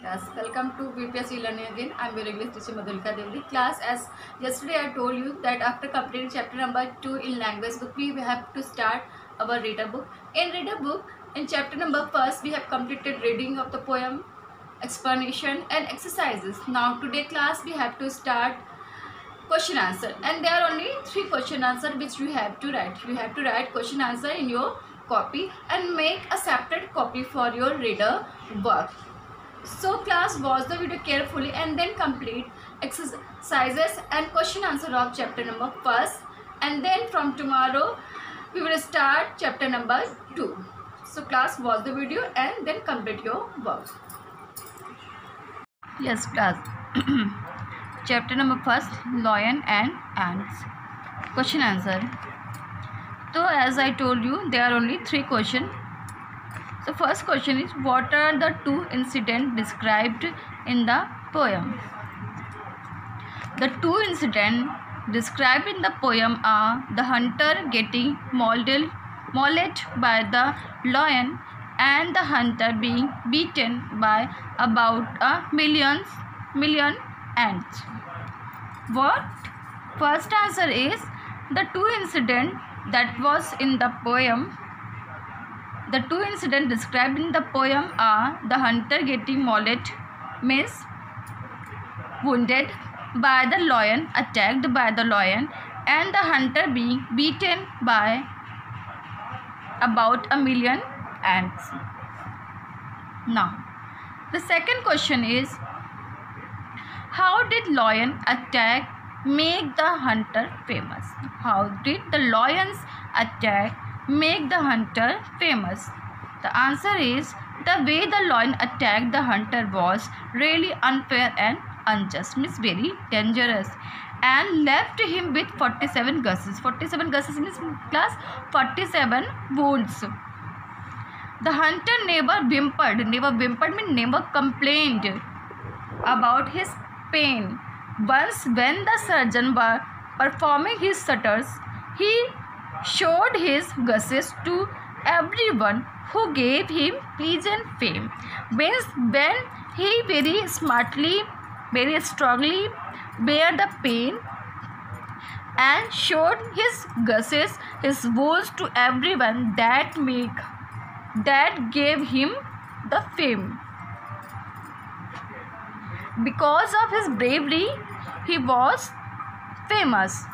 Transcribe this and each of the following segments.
Class. Welcome to BPSC Learning again. I am your English teacher Madhulika Devi. Class, as yesterday I told you that after completing chapter number 2 in language book, we have to start our reader book. In reader book, in chapter number 1, we have completed reading of the poem, explanation and exercises. Now today class we have to start question answer, and there are only 3 question answer which you have to write. You have to write question answer in your copy and make a separate copy for your reader work. So class, watch the video carefully and then complete exercises and question answer of chapter number 1, and then from tomorrow we will start chapter number 2. So class, watch the video and then complete your work. Yes class. Chapter number 1, lion and ants. Question answer. So as I told you, there are only 3 questions. So first question is, what are the 2 incidents described in the poem? The 2 incidents described in the poem are the hunter getting mauled by the lion and the hunter being beaten by about a million ants. What? First answer is the 2 incidents that was in the poem. The 2 incidents described in the poem are the hunter getting mauled, means wounded by the lion, attacked by the lion, and the hunter being beaten by about a million ants. Now, the second question is, how did lion attack make the hunter famous? How did the lion's attack make the hunter famous? The answer is, the way the lion attacked the hunter was really unfair and unjust, means very dangerous, and left him with 47 gusses. 47 gusses means class 47 wounds. The hunter never whimpered means never complained about his pain. Once when the surgeon was performing his suttures, he showed his gusses to everyone, who gave him pleasant fame. Means when he very smartly, very strongly bare the pain and showed his gusses, his wounds to everyone, that gave him the fame. Because of his bravery, he was famous.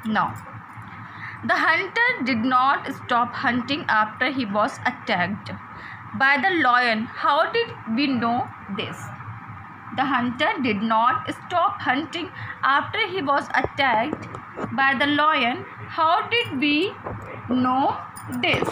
Now, the hunter did not stop hunting after he was attacked by the lion. How did we know this? The hunter did not stop hunting after he was attacked by the lion. How did we know this?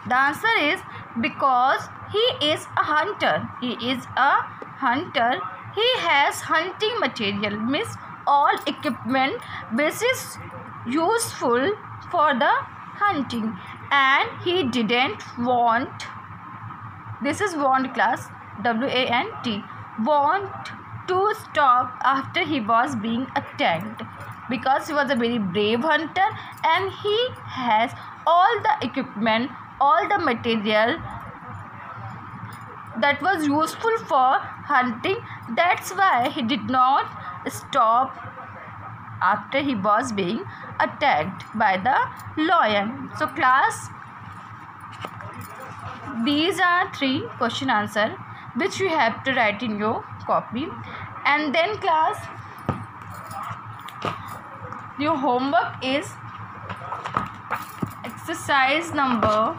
The answer is, because he is a hunter. He is a hunter. He has hunting material, means all equipment which is useful for the hunting, and he didn't want, this is want class, WANT, want to stop after he was being attacked, because he was a very brave hunter and he has all the equipment, all the material that was useful for hunting. That's why he did not stop after he was being attacked by the lion. So class, these are 3 question answer which you have to write in your copy, and then class, your homework is exercise number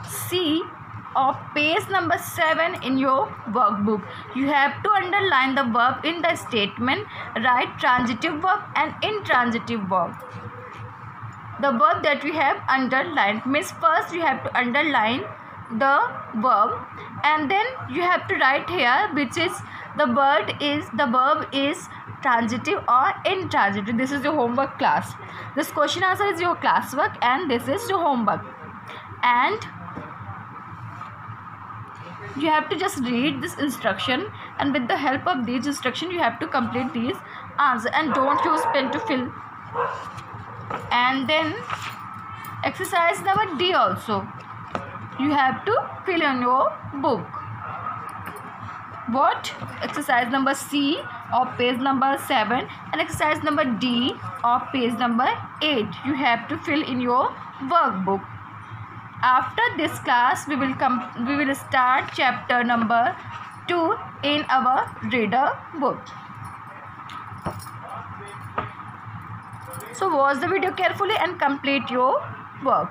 C of page number 7 in your workbook. You have to underline the verb in the statement, write transitive verb and intransitive verb. The verb that we have underlined, means first you have to underline the verb and then you have to write here which is the verb is transitive or intransitive. This is your homework class. This question answer is your classwork and this is your homework, and you have to just read this instruction, and with the help of these instruction you have to complete these answers, and don't use pen to fill And then exercise number D also. You have to fill in your book. What? Exercise number C of page number 7 and exercise number D of page number 8. You have to fill in your workbook. After this class, we will start chapter number 2 in our reader book. So watch the video carefully and complete your work.